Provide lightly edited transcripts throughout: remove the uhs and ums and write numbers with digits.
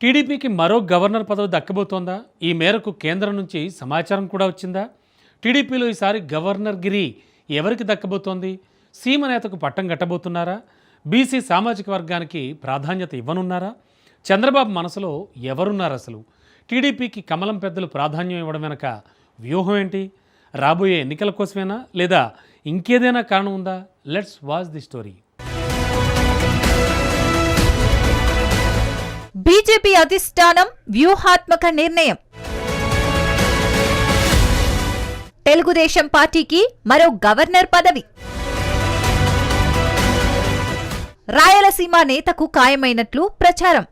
టీడీపీకి మరో గవర్నర్ పదవి దక్కబోతోందా? ఈ మేరకు కేంద్రం నుంచి సమాచారం కూడా వచ్చిందా? టీడీపీలో ఈసారి గవర్నర్ గిరి ఎవరికి దక్కబోతోంది? సీమ నేతకు పట్టం కట్టబోతున్నారా? బీసీ సామాజిక వర్గానికి ప్రాధాన్యత ఇవ్వనున్నారా? చంద్రబాబు మనసులో ఎవరున్నారు? అసలు టీడీపీకి కమలం పెద్దలు ప్రాధాన్యం ఇవ్వడం వెనక వ్యూహం ఏంటి? రాబోయే ఎన్నికల కోసమేనా, లేదా ఇంకేదైనా కారణం ఉందా? Let's watch the story. BJP అధిష్టానం వ్యూహాత్మక నిర్ణయం. తెలుగుదేశం పార్టీకి మరో గవర్నర్ పదవి. రాయలసీమ నేతకు ఖాయమైనట్లు ప్రచారం.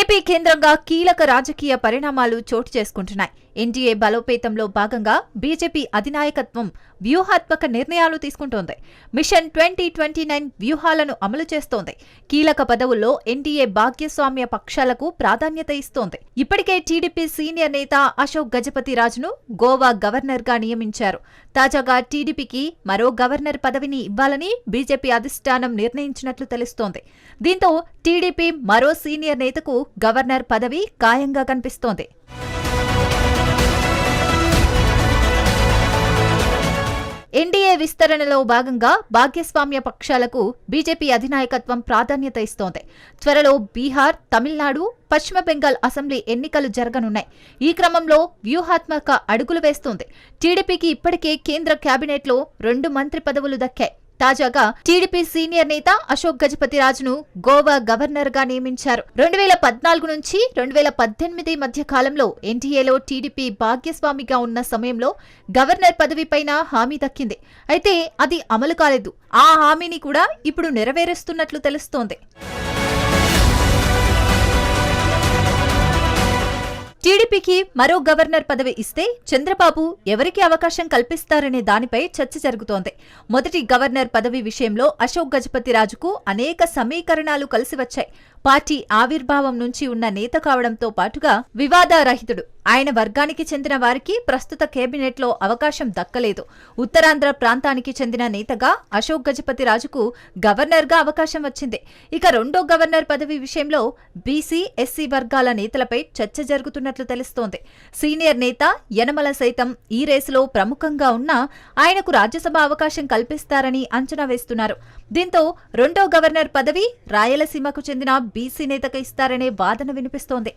ఏపీ కేంద్రంగా కీలక రాజకీయ పరిణామాలు చోటు చేసుకుంటున్నాయి. ఎన్డీఏ బలోపేతంలో భాగంగా బీజేపీ అధినాయకత్వం వ్యూహాత్మక నిర్ణయాలు తీసుకుంటోంది. మిషన్ 2029 వ్యూహాలను అమలు చేస్తోంది. కీలక పదవుల్లో ఎన్డీఏ భాగ్యస్వామ్య పక్షాలకు ప్రాధాన్యత ఇస్తోంది. ఇప్పటికే టీడీపీ సీనియర్ నేత అశోక్ గజపతిరాజును గోవా గవర్నర్ గా నియమించారు. తాజాగా టీడీపీకి మరో గవర్నర్ పదవిని ఇవ్వాలని బీజేపీ అధిష్టానం నిర్ణయించినట్లు తెలుస్తోంది. దీంతో టీడీపీ మరో సీనియర్ నేతకు గవర్నర్ పదవి ఖాయంగా కనిపిస్తోంది. ఎన్డీఏ విస్తరణలో భాగంగా భాగ్యస్వామ్య పక్షాలకు బీజేపీ అధినాయకత్వం ప్రాధాన్యత ఇస్తోంది. త్వరలో బీహార్, తమిళనాడు, పశ్చిమ బెంగాల్ అసెంబ్లీ ఎన్నికలు జరగనున్నాయి. ఈ క్రమంలో వ్యూహాత్మక అడుగులు వేస్తోంది. టీడీపీకి ఇప్పటికే కేంద్ర కేబినెట్లో 2 మంత్రి పదవులు దక్కాయి. తాజాగా టీడీపీ సీనియర్ నేత అశోక్ గజపతిరాజును గోవా గవర్నర్ గా నియమించారు. 2014 నుంచి 2018 మధ్య కాలంలో ఎన్డీఏలో టీడీపీ భాగ్యస్వామిగా ఉన్న సమయంలో గవర్నర్ పదవిపైన హామీ దక్కింది. అయితే అది అమలు కాలేదు. ఆ హామీని కూడా ఇప్పుడు నెరవేరుస్తున్నట్లు తెలుస్తోంది. టీడీపీకి మరో గవర్నర్ పదవి ఇస్తే చంద్రబాబు ఎవరికి అవకాశం కల్పిస్తారనే దానిపై చర్చ జరుగుతోంది. మొదటి గవర్నర్ పదవి విషయంలో అశోక్ గజపతిరాజుకు అనేక సమీకరణాలు కలిసి వచ్చాయి. పార్టీ ఆవిర్భావం నుంచి ఉన్న నేత కావడంతో పాటుగా వివాదారహితుడు. ఆయన వర్గానికి చెందిన వారికి ప్రస్తుత కేబినెట్లో అవకాశం దక్కలేదు. ఉత్తరాంధ్ర ప్రాంతానికి చెందిన నేతగా అశోక్ గజపతిరాజుకు గవర్నర్గా అవకాశం వచ్చింది. ఇక రెండో గవర్నర్ పదవి విషయంలో బీసీ, ఎస్సీ వర్గాల నేతలపై చర్చ జరుగుతున్నట్లు తెలుస్తోంది. సీనియర్ నేత యనమల సైతం ఈ రేసులో ప్రముఖంగా ఉన్నా ఆయనకు రాజ్యసభ అవకాశం కల్పిస్తారని అంచనా వేస్తున్నారు. దీంతో రెండో గవర్నర్ పదవి రాయలసీమకు చెందిన బీసీ నేతకు ఇస్తారనే వాదన వినిపిస్తోంది.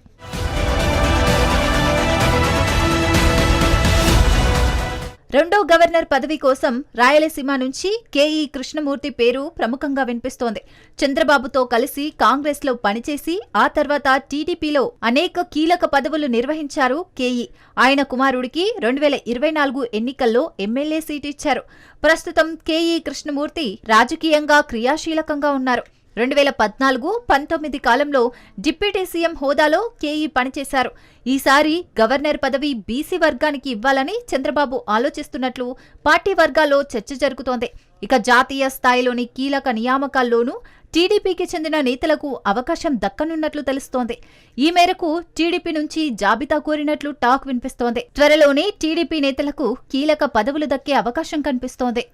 రెండో గవర్నర్ పదవి కోసం రాయలసీమ నుంచి కేఈ కృష్ణమూర్తి పేరు ప్రముఖంగా వినిపిస్తోంది. చంద్రబాబుతో కలిసి కాంగ్రెస్ లో పనిచేసి ఆ తర్వాత టీడీపీలో అనేక కీలక పదవులు నిర్వహించారు కేఈ. ఆయన కుమారుడికి 2024 ఎన్నికల్లో ఎమ్మెల్యే సీటు ఇచ్చారు. ప్రస్తుతం కేఈ కృష్ణమూర్తి రాజకీయంగా క్రియాశీలకంగా ఉన్నారు. 2014-19 కాలంలో డిప్యూటీ సీఎం హోదాలో కేఈ పనిచేశారు. ఈసారి గవర్నర్ పదవి బీసీ వర్గానికి ఇవ్వాలని చంద్రబాబు ఆలోచిస్తున్నట్లు పార్టీ వర్గాల్లో చర్చ జరుగుతోంది. ఇక జాతీయ స్థాయిలోని కీలక నియామకాల్లోనూ టీడీపీకి చెందిన నేతలకు అవకాశం దక్కనున్నట్లు తెలుస్తోంది. ఈ మేరకు టీడీపీ నుంచి జాబితా కోరినట్లు టాక్ వినిపిస్తోంది. త్వరలోనే టీడీపీ నేతలకు కీలక పదవులు దక్కే అవకాశం కనిపిస్తోంది.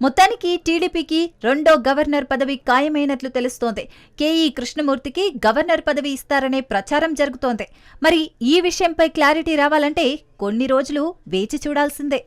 మొత్తానికి టీడీపీకి రెండో గవర్నర్ పదవి ఖాయమైనట్లు తెలుస్తోంది. కేఈ కృష్ణమూర్తికి గవర్నర్ పదవి ఇస్తారనే ప్రచారం జరుగుతోంది. మరి ఈ విషయంపై క్లారిటీ రావాలంటే కొన్ని రోజులు వేచి చూడాల్సిందే.